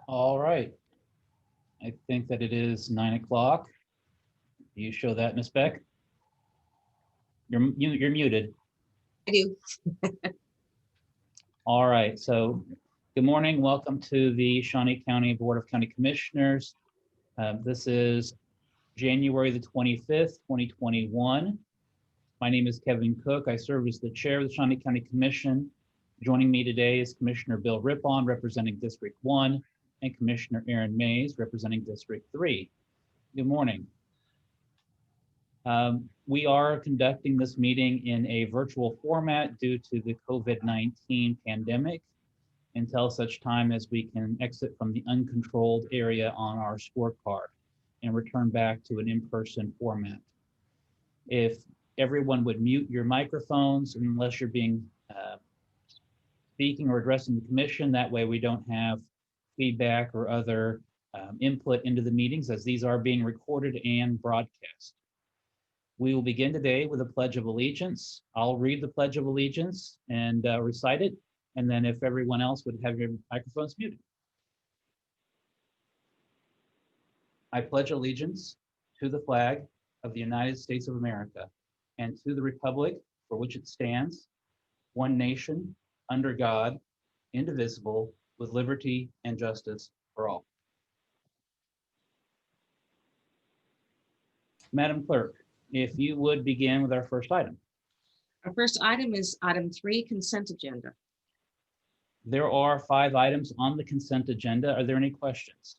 All right. I think that it is 9 o'clock. Do you show that, Ms. Beck? You're muted. I do. All right. So good morning. Welcome to the Shawnee County Board of County Commissioners. This is January the 25th, 2021. My name is Kevin Cook. I serve as the chair of the Shawnee County Commission. Joining me today is Commissioner Bill Rippon, representing District 1, and Commissioner Aaron Mays, representing District 3. Good morning. We are conducting this meeting in a virtual format due to the COVID-19 pandemic until such time as we can exit from the uncontrolled area on our scorecard and return back to an in-person format. If everyone would mute your microphones unless you're being speaking or addressing the commission, that way we don't have feedback or other input into the meetings, as these are being recorded and broadcast. We will begin today with a Pledge of Allegiance. I'll read the Pledge of Allegiance and recite it, and then if everyone else would have your microphones muted. I pledge allegiance to the flag of the United States of America and to the republic for which it stands, one nation, under God, indivisible, with liberty and justice for all. Madam Clerk, if you would begin with our first item. Our first item is item 3, consent agenda. There are 5 items on the consent agenda. Are there any questions?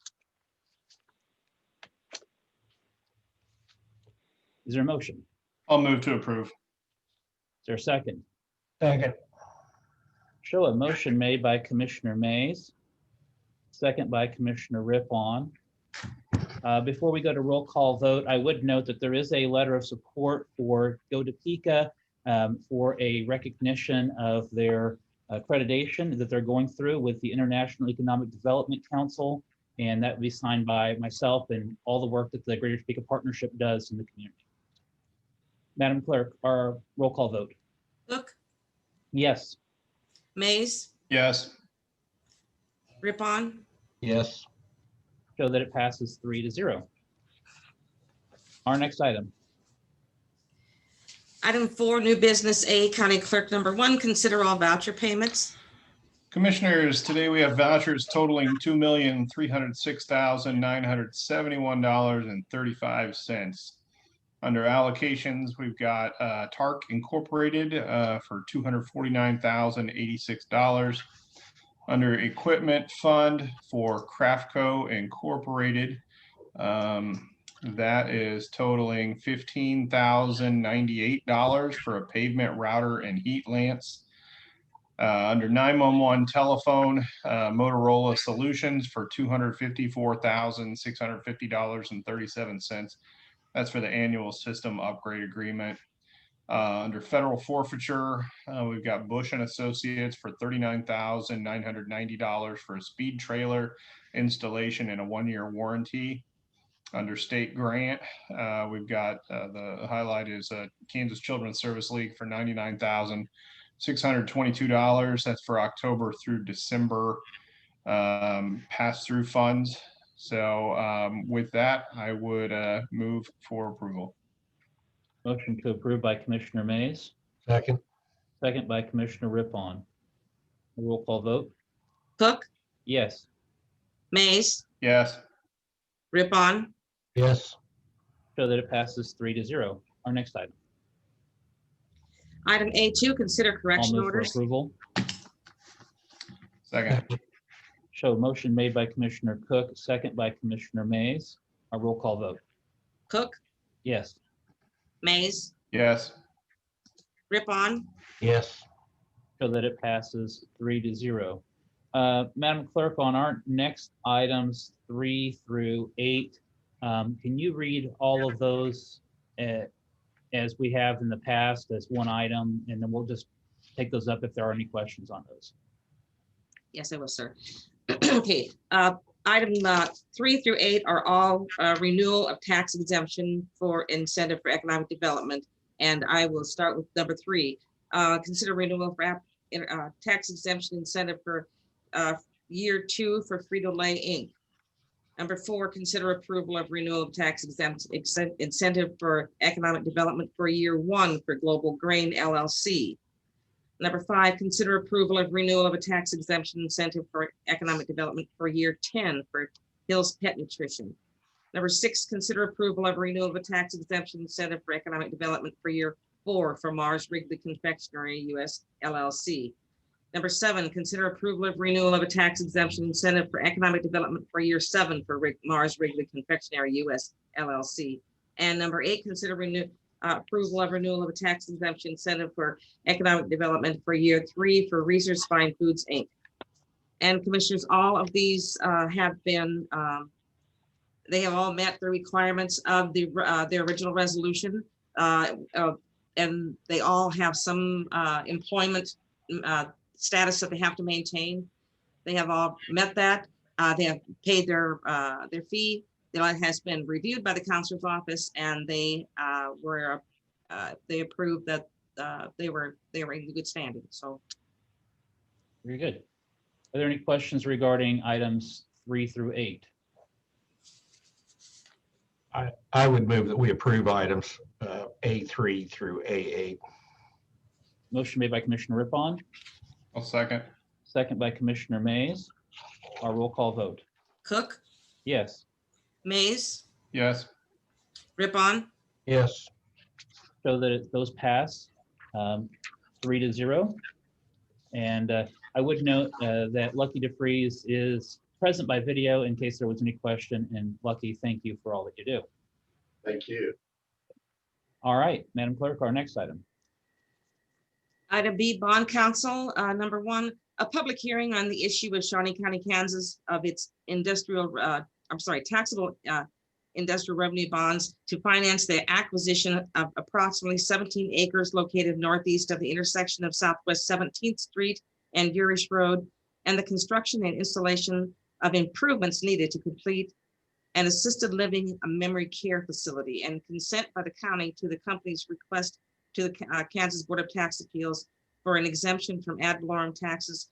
Is there a motion? I'll move to approve. Is there a second? Second. Show a motion made by Commissioner Mays, second by Commissioner Rippon. Before we go to roll call vote, I would note that there is a letter of support for Go Topeka for a recognition of their accreditation that they're going through with the International Economic Development Council, and that will be signed by myself and all the work that the Greater Topeka Partnership does in the community. Madam Clerk, our roll call vote. Cook, Yes. Mays, Yes. Rippon, Yes. Show that it passes 3-0. Our next item. item 4, new business A, County Clerk number 1, consider all voucher payments. Commissioners, today we have vouchers totaling $2,306,971.35. Under allocations, we've got TARC Incorporated for $249,086. Under equipment fund for Craftco Incorporated, that is totaling $15,098 for a pavement router and heat lamps. Under 911 telephone, Motorola Solutions for $254,650.37. That's for the annual system upgrade agreement. Under federal forfeiture, we've got Bush and Associates for $39,990 for a speed trailer installation and a 1-year warranty. Under state grant, we've got the highlight is Kansas Children's Service League for $99,622. That's for October through December pass-through funds. So with that, I would move for approval. Motion to approve by Commissioner Mays, Second. second by Commissioner Rippon. Roll call vote. Cook, Yes. Mays, Yes. Rippon, Yes. Show that it passes 3-0. Our next item. item A2, consider I'll correction move for orders. approval. Second. Show motion made by Commissioner Cook, second by Commissioner Mays. Our roll call vote. Cook, Yes. Mays, Yes. Rippon, Yes. Show that it passes 3-0. Madam Clerk, on our next items 3 through 8, can you read all of those as we have in the past as one item, and then we'll just take those up if there are any questions on those. Yes, I will, sir. Okay, item 3 through 8 are all renewal of tax exemption for incentive for economic development. And I will start with number 3. Consider renewal for tax exemption incentive for year 2 for Frito-Lay Inc. Number 4, consider approval of renewal of tax exempt incentive for economic development for year 1 for Global Grain LLC. Number 5, consider approval of renewal of a tax exemption incentive for economic development for year 10 for Hill's Pet Nutrition. Number 6, consider approval of renewal of a tax exemption incentive for economic development for year 4 for Mars Wrigley Confectionery US LLC. Number 7, consider approval of renewal of a tax exemption incentive for economic development for year 7 for Mars Wrigley Confectionery US LLC. And number 8, consider approval of renewal of a tax exemption incentive for economic development for year 3 for Reese's Fine Foods Inc. And commissioners, all of these have been, they have all met the requirements of the original resolution, and they all have some employment status that they have to maintain. They have all met that. They have paid their fee. That has been reviewed by the counselor's office, and they approved that they were in good standing. So Very good. Are there any questions regarding items 3 through 8? I would move that we approve items A3 through A8. Motion made by Commissioner Rippon, I'll second. second by Commissioner Mays. Our roll call vote. Cook, Yes. Mays, Yes. Rippon, Yes. So that those pass 3-0. And I would note that Lucky DeFries is present by video in case there was any question. And Lucky, thank you for all that you do. Thank you. All right, Madam Clerk, our next item. Item B, Bond Council, number 1, a public hearing on the issue of Shawnee County, Kansas of its taxable industrial revenue bonds to finance the acquisition of approximately 17 acres located northeast of the intersection of Southwest 17th Street and Urish Road, and the construction and installation of improvements needed to complete an assisted living memory care facility, and consent by the county to the company's request to the Kansas Board of Tax Appeals for an exemption from ad valorem taxes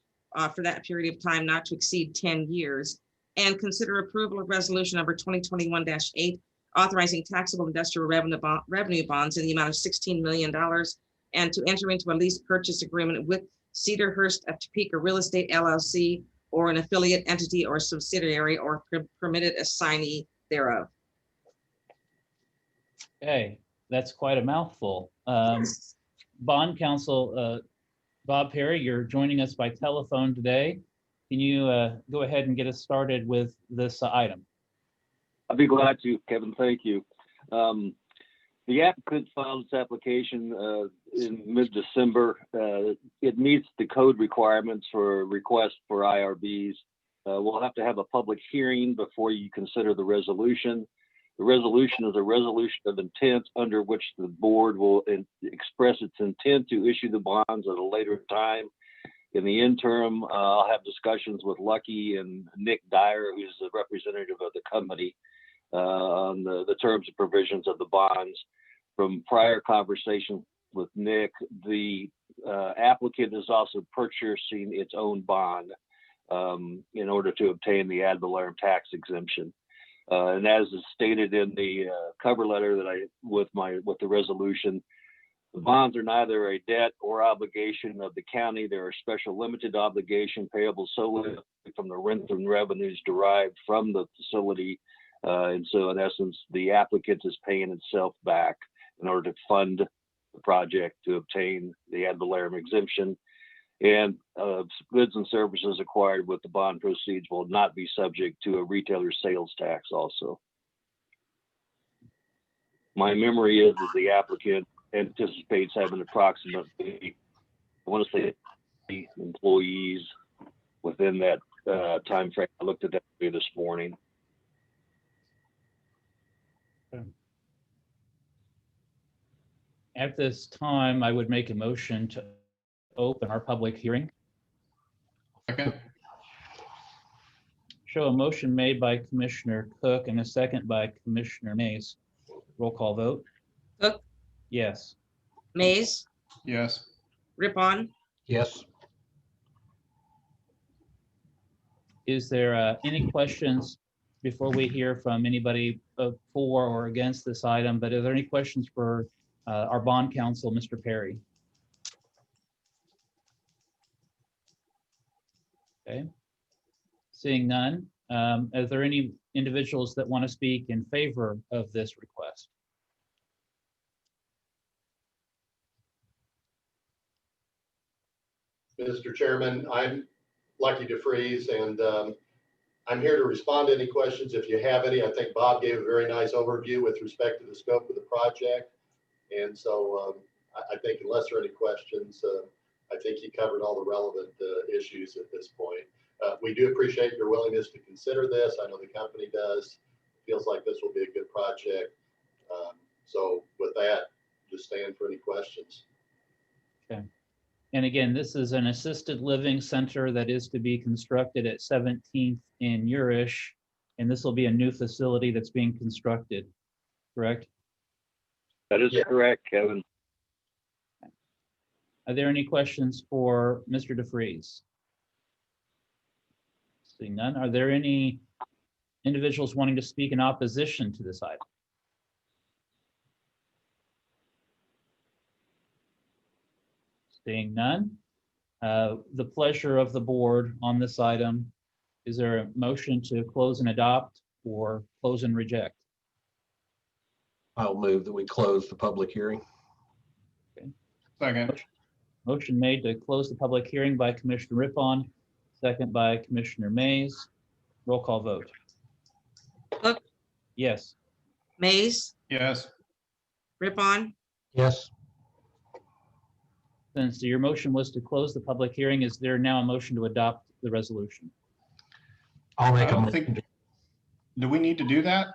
for that period of time not to exceed 10 years. And consider approval of resolution number 2021-8, authorizing taxable industrial revenue bonds in the amount of $16 million, and to enter into a lease purchase agreement with Cedarhurst of Topeka Real Estate LLC, or an affiliate entity or subsidiary or permitted assignee thereof. Okay, that's quite a mouthful. Bond Counsel, Bob Perry, you're joining us by telephone today. Can you go ahead and get us started with this item? I'd be glad to, Kevin. Thank you. The applicant filed its application in mid-December. It meets the code requirements for a request for IRBs. We'll have to have a public hearing before you consider the resolution. The resolution is a resolution of intent under which the board will express its intent to issue the bonds at a later time. In the interim, I'll have discussions with Lucky and Nick Dyer, who's the representative of the company, on the terms and provisions of the bonds. From prior conversations with Nick, the applicant is also purchasing its own bond in order to obtain the ad valorem tax exemption. And as is stated in the cover letter that with the resolution, the bonds are neither a debt or obligation of the county. They're a special limited obligation payable solely from the rent and revenues derived from the facility. And so in essence, the applicant is paying itself back in order to fund the project to obtain the ad valorem exemption. And goods and services acquired with the bond proceeds will not be subject to a retailer's sales tax also. My memory is that the applicant anticipates having approximately, I want to say, employees within that time frame. I looked at that this morning. At this time, I would make a motion to open our public hearing. Second. Show a motion made by Commissioner Cook and a second by Commissioner Mays. Roll call vote. Cook, Yes. Mays, Yes. Rippon, Yes. Is there any questions before we hear from anybody for or against this item? But are there any questions for our bond counsel, Mr. Perry? Okay. Seeing none, are there any individuals that want to speak in favor of this request? Mr. Chairman, I'm Lucky DeFreeze, and I'm here to respond to any questions if you have any. I think Bob gave a very nice overview with respect to the scope of the project. And so I think unless there are any questions, I think he covered all the relevant issues at this point. We do appreciate your willingness to consider this. I know the company does. It feels like this will be a good project. So with that, just stand for any questions. Okay. And again, this is an assisted living center that is to be constructed at 17th in Urish, and this will be a new facility that's being constructed, correct? That is correct, Kevin. Are there any questions for Mr. DeFreeze? Seeing none, are there any individuals wanting to speak in opposition to this item? Seeing none, the pleasure of the board on this item. Is there a motion to close and adopt or close and reject? I'll move that we close the public hearing. Second. Motion made to close the public hearing by Commissioner Rippon, second by Commissioner Mays. Roll call vote. Cook, Yes. Mays, Yes. Rippon, Yes. Since your motion was to close the public hearing, is there now a motion to adopt the resolution? I'll make I a don't motion. think, do we need to do that?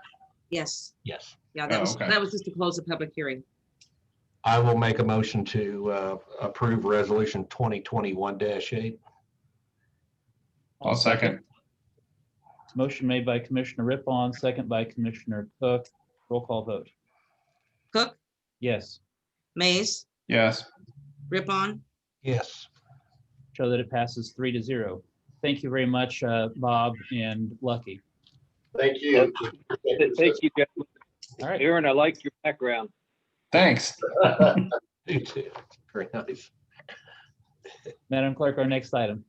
yes. Yes, Yeah, that Oh, was, okay. that was just to close the public hearing. I will make a motion to approve resolution 2021-8. I'll second. Motion made by Commissioner Rippon, second by Commissioner Cook. Roll call vote. Cook, Yes. Mays, Yes. Rippon, Yes. Show that it passes 3-0. Thank you very much, Bob and Lucky. Thank you. Thank you, Kevin. All right. Aaron, I like your background. Thanks. You too. Very nice. Madam Clerk, our next item.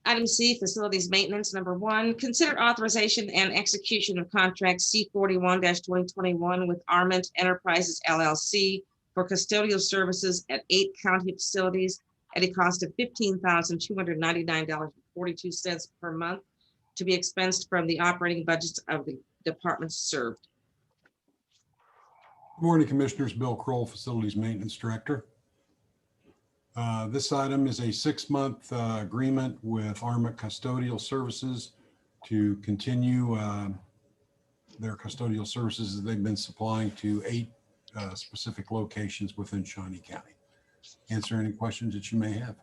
Item C, facilities maintenance. Number 1, consider authorization and execution of contract C41-2021 with Arment Enterprises LLC for custodial services at 8 county facilities at a cost of $15,299.42 per month to be expensed from the operating budgets of the departments served. Good morning, Commissioners. Bill Kroll, Facilities Maintenance Director. This item is a 6-month agreement with Arment Custodial Services to continue their custodial services that they've been supplying to 8 specific locations within Shawnee County. Answer any questions that you may have.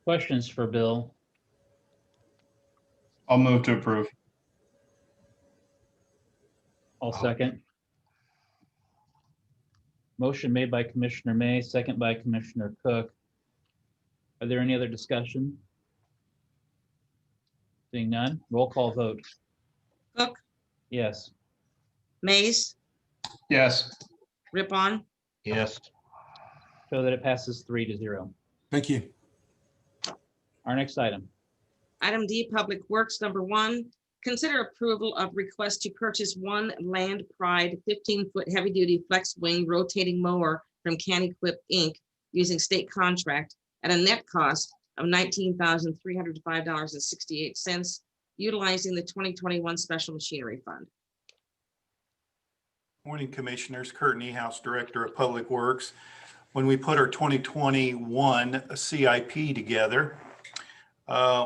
Questions for Bill? I'll move to approve. I'll second. Motion made by Commissioner May, second by Commissioner Cook. Are there any other discussion? Seeing none, roll call vote. Cook, Yes. Mays, Yes. Rippon, Yes. Show that it passes 3-0. Thank you. Our next item. Item D, Public Works. Number 1, consider approval of request to purchase 1 Land Pride 15-foot heavy-duty flex wing rotating mower from Can Equip Inc. using state contract at a net cost of $19,305.68, utilizing the 2021 Special Machinery Fund. Morning, Commissioners. Kurt Niehaus, Director of Public Works. When we put our 2021 CIP together,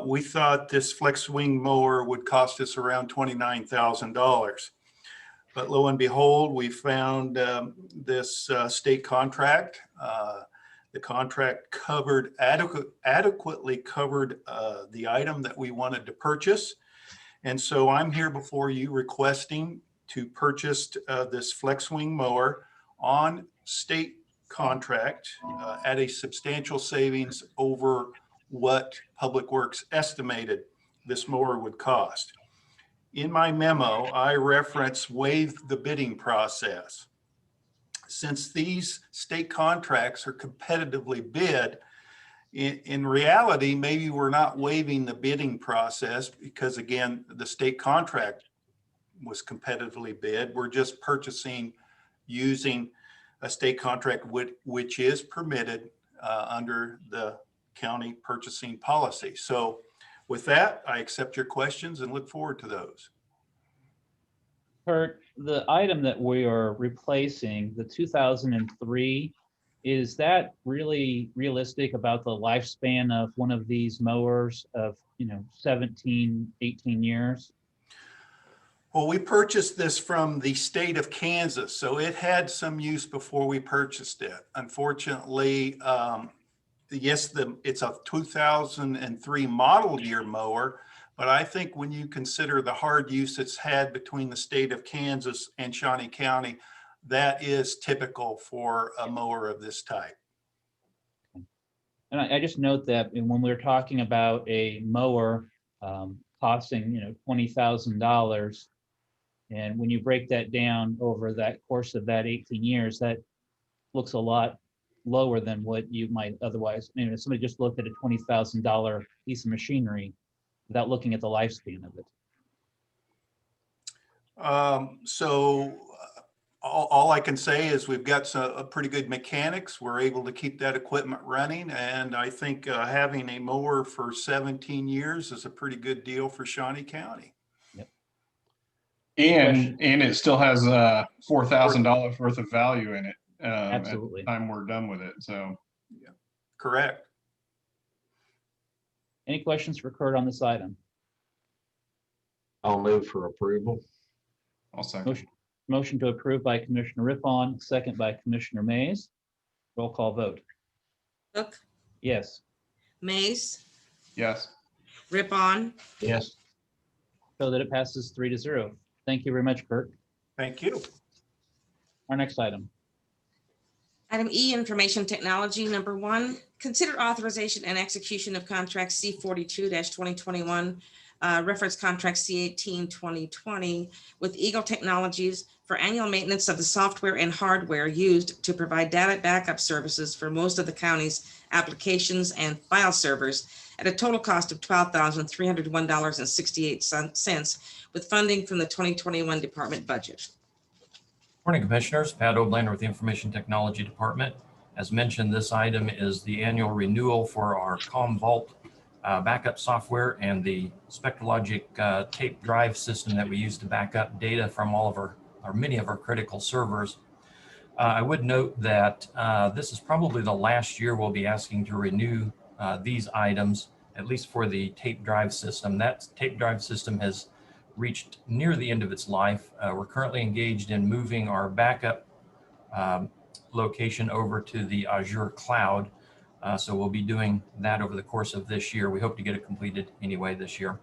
we thought this flex wing mower would cost us around $29,000. But lo and behold, we found this state contract. The contract covered adequately covered the item that we wanted to purchase. And so I'm here before you requesting to purchase this flex wing mower on state contract at a substantial savings over what Public Works estimated this mower would cost. In my memo, I reference waive the bidding process. Since these state contracts are competitively bid, in reality, maybe we're not waiving the bidding process because, again, the state contract was competitively bid. We're just purchasing using a state contract which is permitted under the county purchasing policy. So with that, I accept your questions and look forward to those. Kurt, the item that we are replacing, the 2003, is that really realistic about the lifespan of one of these mowers of, 17, 18 years? Well, we purchased this from the state of Kansas, so it had some use before we purchased it. Unfortunately, yes, it's a 2003 model year mower, but I think when you consider the hard use it's had between the state of Kansas and Shawnee County, that is typical for a mower of this type. And I just note that when we're talking about a mower costing, $20,000, and when you break that down over that course of that 18 years, that looks a lot lower than what you might otherwise. If somebody just looked at a $20,000 piece of machinery without looking at the lifespan of it. So all I can say is we've got a pretty good mechanics. We're able to keep that equipment running. And I think having a mower for 17 years is a pretty good deal for Shawnee County. Yep. And it still has $4,000 worth of value in it. Absolutely. At the time we're done with it. So yeah, correct. Any questions for Kurt on this item? I'll move for approval. I'll second. Motion to approve by Commissioner Rippon, second by Commissioner Mays. Roll call vote. Cook, Yes. Mays, Yes. Rippon, Yes. So that it passes 3-0. Thank you very much, Kurt. Thank you. Our next item. Item E, Information Technology, number 1, consider authorization and execution of contract C42-2021, reference contract C18-2020 with Eagle Technologies for annual maintenance of the software and hardware used to provide data backup services for most of the county's applications and file servers at a total cost of $12,301.68 with funding from the 2021 department budget. Morning, Commissioners. Pat Oblander with the Information Technology Department. As mentioned, this item is the annual renewal for our CommVault backup software and the SpectraLogic tape drive system that we use to back up data from all of our, or many of our critical servers. I would note that this is probably the last year we'll be asking to renew these items, at least for the tape drive system. That tape drive system has reached near the end of its life. We're currently engaged in moving our backup location over to the Azure cloud. So we'll be doing that over the course of this year. We hope to get it completed anyway this year.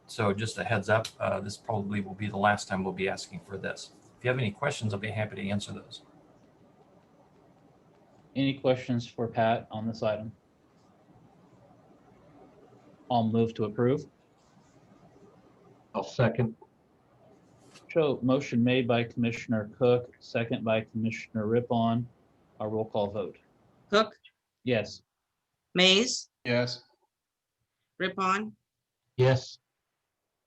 So just a heads up, this probably will be the last time we'll be asking for this. If you have any questions, I'll be happy to answer those. Any questions for Pat on this item? I'll move to approve. I'll second. So motion made by Commissioner Cook, second by Commissioner Rippon. Our roll call vote. Cook, Yes. Mays, Yes. Rippon, Yes.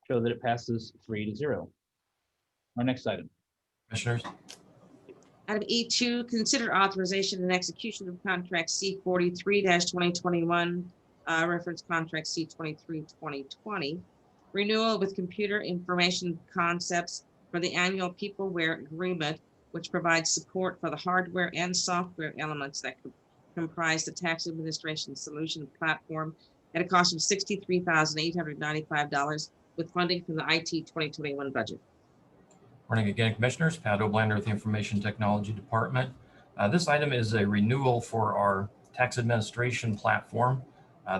So that it passes 3-0. Our next item. Commissioners, Item E2, consider authorization and execution of contract C43-2021, reference contract C23-2020, renewal with Computer Information Concepts for the annual Peopleware agreement, which provides support for the hardware and software elements that comprise the tax administration solution platform at a cost of $63,895 with funding from the IT 2021 budget. morning again, Commissioners. Pat Oblander with the Information Technology Department. This item is a renewal for our tax administration platform.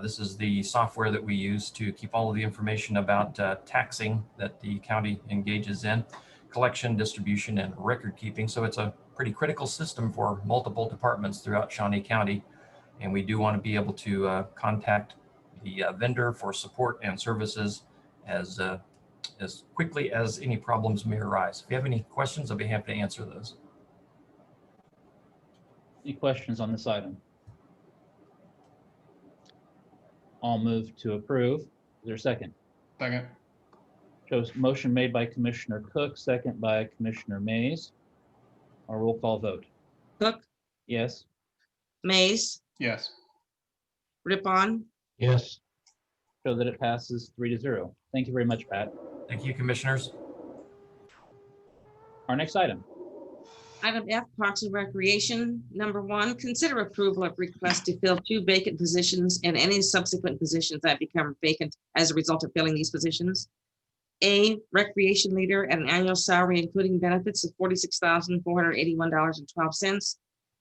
This is the software that we use to keep all of the information about taxing that the county engages in, collection, distribution, and record keeping. So it's a pretty critical system for multiple departments throughout Shawnee County. And we do want to be able to contact the vendor for support and services as quickly as any problems may arise. If you have any questions, I'll be happy to answer those. Any questions on this item? I'll move to approve. Is there a second? Second. Shows motion made by Commissioner Cook, second by Commissioner Mays. Our roll call vote. Cook, Yes. Mays, Yes. Rippon, Yes. Show that it passes 3-0. Thank you very much, Pat. Thank you, commissioners. Our next item. Item F, Parks and Recreation. Number 1, consider approval of request to fill 2 vacant positions and any subsequent positions that become vacant as a result of filling these positions. A, recreation leader at an annual salary including benefits of $46,481.12.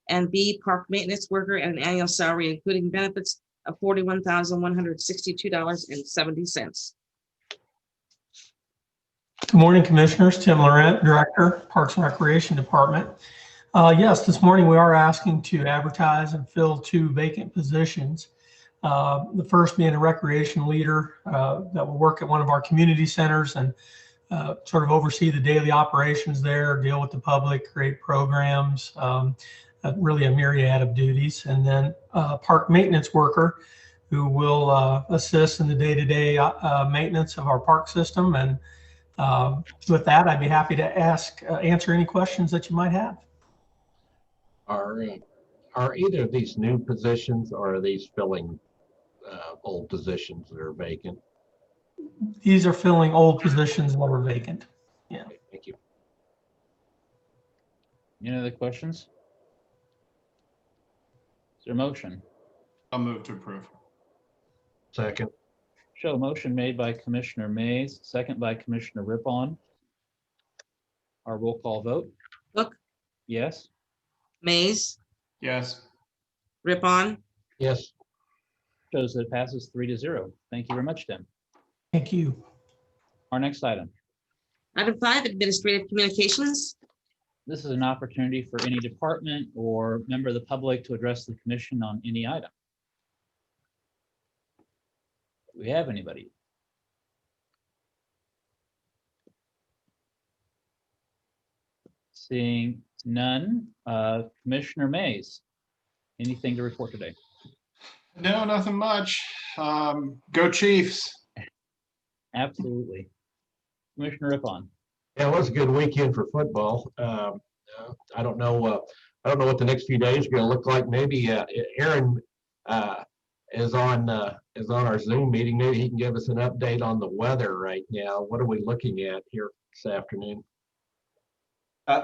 And B, park maintenance worker at an annual salary including benefits of $41,162.70. Good morning, Commissioners. Tim Laurent, Director, Parks and Recreation Department. Yes, this morning we are asking to advertise and fill 2 vacant positions. The first being a recreation leader that will work at one of our community centers and sort of oversee the daily operations there, deal with the public, create programs, really a myriad of duties. And then a park maintenance worker who will assist in the day-to-day maintenance of our park system. And with that, I'd be happy to answer any questions that you might have. Are either of these new positions or are these filling old positions that are vacant? These are filling old positions that were vacant. Yeah. Okay, thank you. Any other questions? Is there a motion? I'll move to approve. Second. Show motion made by Commissioner Mays, second by Commissioner Rippon. Our roll call vote. Cook, Yes. Mays, Yes. Rippon, Yes. Shows that it passes 3-0. Thank you very much, Tim. Thank you. Our next item. Item 5, Administrative Communications. This is an opportunity for any department or member of the public to address the commission on any item. Do we have anybody? Seeing none, Commissioner Mays, anything to report today? No, nothing much. Go Chiefs. Absolutely. Commissioner Rippon. Yeah, it was a good weekend for football. I don't know what the next few days are going to look like. Maybe Aaron is on our Zoom meeting. Maybe he can give us an update on the weather right now. What are we looking at here this afternoon?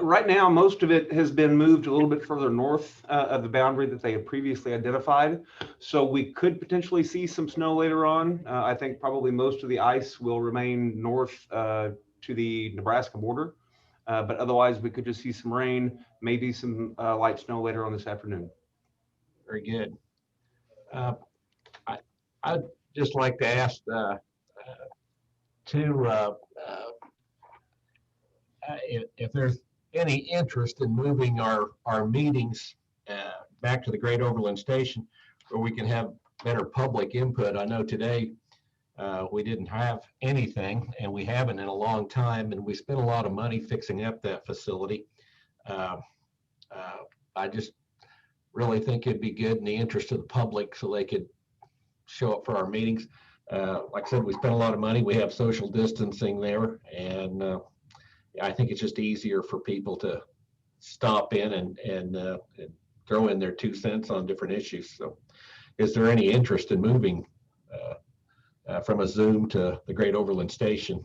Right now, most of it has been moved a little bit further north of the boundary that they had previously identified. So we could potentially see some snow later on. I think probably most of the ice will remain north to the Nebraska border. But otherwise, we could just see some rain, maybe some light snow later on this afternoon. Very good. I'd just like to ask if there's any interest in moving our meetings back to the Great Overland Station where we can have better public input. I know today we didn't have anything, and we haven't in a long time, and we spent a lot of money fixing up that facility. I just really think it'd be good in the interest of the public so they could show up for our meetings. Like I said, we spent a lot of money. We have social distancing there, and I think it's just easier for people to stop in and throw in their 2 cents on different issues. So is there any interest in moving from a Zoom to the Great Overland Station?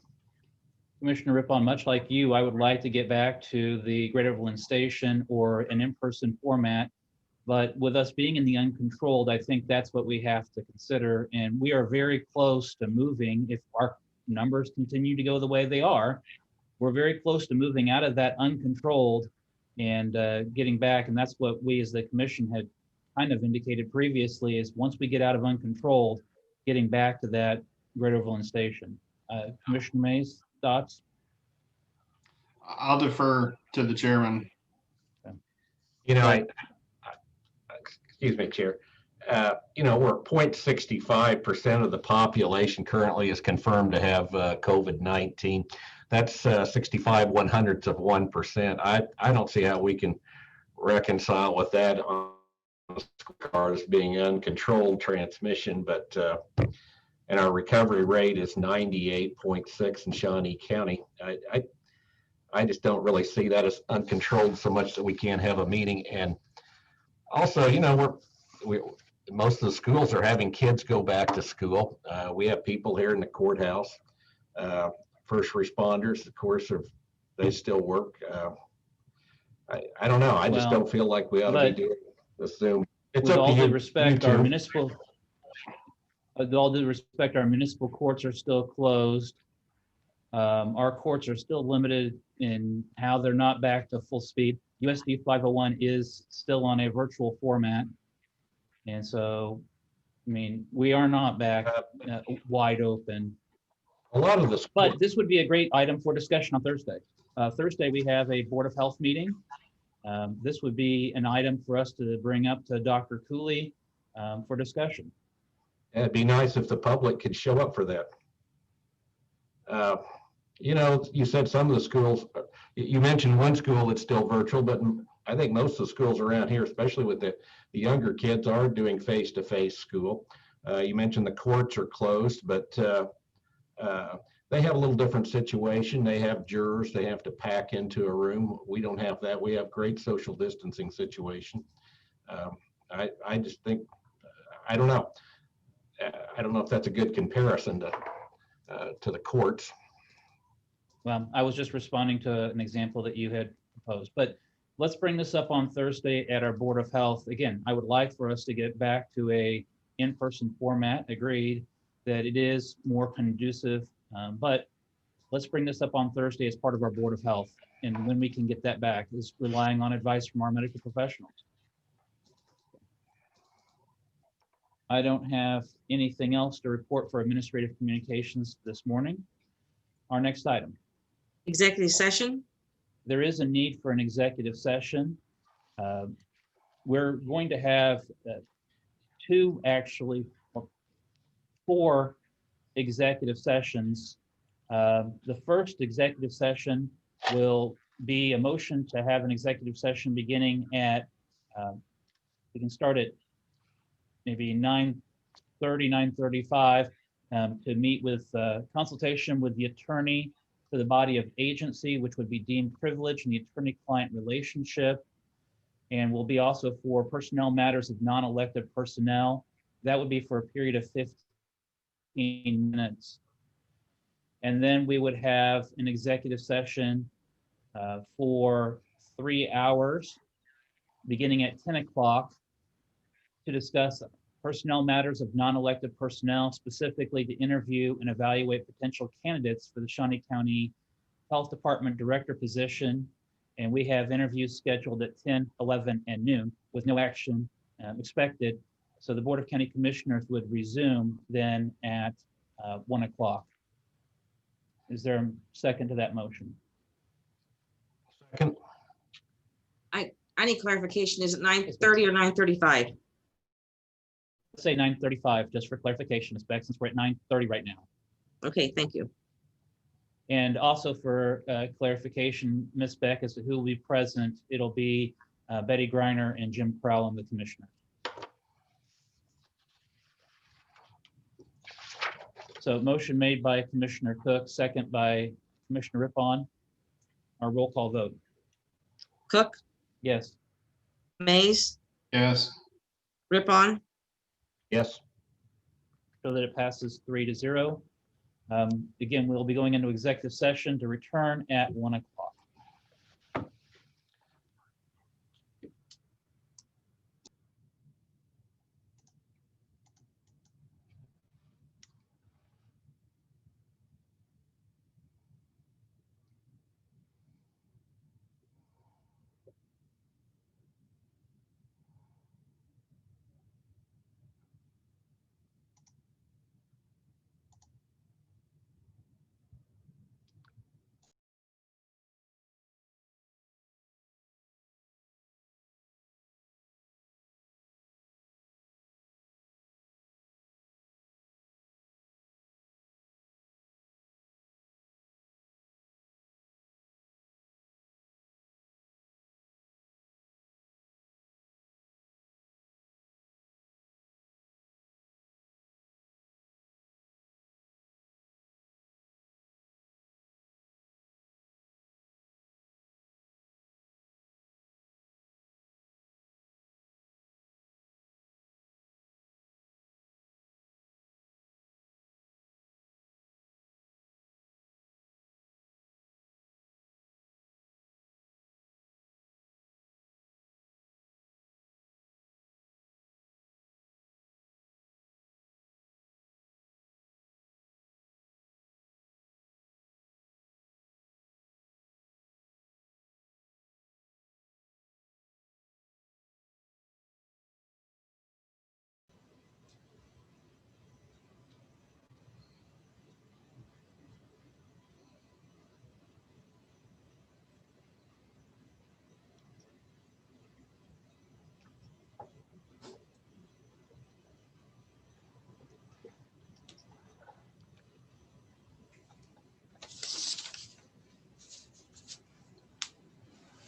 Commissioner Rippon, much like you, I would like to get back to the Great Overland Station or an in-person format. But with us being in the uncontrolled, I think that's what we have to consider. And we are very close to moving. If our numbers continue to go the way they are, we're very close to moving out of that uncontrolled and getting back. And that's what we as the commission had kind of indicated previously, is once we get out of uncontrolled, getting back to that Great Overland Station. Commissioner Mays, thoughts? I'll defer to the chairman. You know, excuse me, Chair. we're 0.65% of the population currently is confirmed to have COVID-19. That's 65 100ths of 1%. I don't see how we can reconcile with that on cars being uncontrolled transmission, but and our recovery rate is 98.6 in Shawnee County. I just don't really see that as uncontrolled so much that we can't have a meeting. And also, most of the schools are having kids go back to school. We have people here in the courthouse, first responders, of course, they still work. I don't know. I just don't feel like we ought to be doing this Zoom. It's With up to all you. due respect, our two. with all due respect, our municipal courts are still closed. Our courts are still limited in how they're not back to full speed. USD 501 is still on a virtual format. And so, I mean, we are not back wide open. A lot of this, But this would be a great item for discussion on Thursday. Thursday, we have a Board of Health meeting. This would be an item for us to bring up to Dr. Cooley for discussion. it'd be nice if the public could show up for that. You said some of the schools, you mentioned one school that's still virtual, but I think most of the schools around here, especially with the younger kids, are doing face-to-face school. You mentioned the courts are closed, but they have a little different situation. They have jurors they have to pack into a room. We don't have that. We have great social distancing situation. I just think, I don't know. I don't know if that's a good comparison to the courts. Well, I was just responding to an example that you had proposed, but let's bring this up on Thursday at our Board of Health. Again, I would like for us to get back to a in-person format, agreed that it is more conducive, but let's bring this up on Thursday as part of our Board of Health. And when we can get that back is relying on advice from our medical professionals. I don't have anything else to report for administrative communications this morning. Our next item. Executive session? There is a need for an executive session. We're going to have four executive sessions. The first executive session will be a motion to have an executive session beginning at, we can start at maybe 9:30, 9:35 to meet with consultation with the attorney for the body of agency, which would be deemed privileged in the attorney-client relationship, and will be also for personnel matters of non-elected personnel. That would be for a period of 15 minutes. And then we would have an executive session for 3 hours, beginning at 10 o'clock, to discuss personnel matters of non-elected personnel, specifically to interview and evaluate potential candidates for the Shawnee County Health Department Director position. And we have interviews scheduled at 10, 11, and noon with no action expected. So the Board of County Commissioners would resume then at 1 o'clock. Is there a second to that motion? Second. I need clarification. Is it 9:30 or 9:35? Let's say 9:35, just for clarification, Ms. Beck, since we're at 9:30 right now. Okay, thank you. And also for clarification, Ms. Beck, as to who will be present, it'll be Betty Griner and Jim Crowell, the commissioner. So motion made by Commissioner Cook, second by Commissioner Rippon. Our roll call vote. Cook, Yes. Mays, Yes. Rippon, Yes. So that it passes 3-0. Again, we'll be going into executive session to return at 1 o'clock.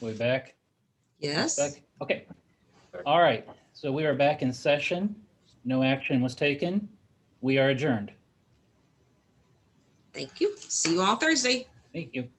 We back? Yes. Back? Okay. All right. So we are back in session. No action was taken. We are adjourned. Thank you. See you all Thursday. Thank you.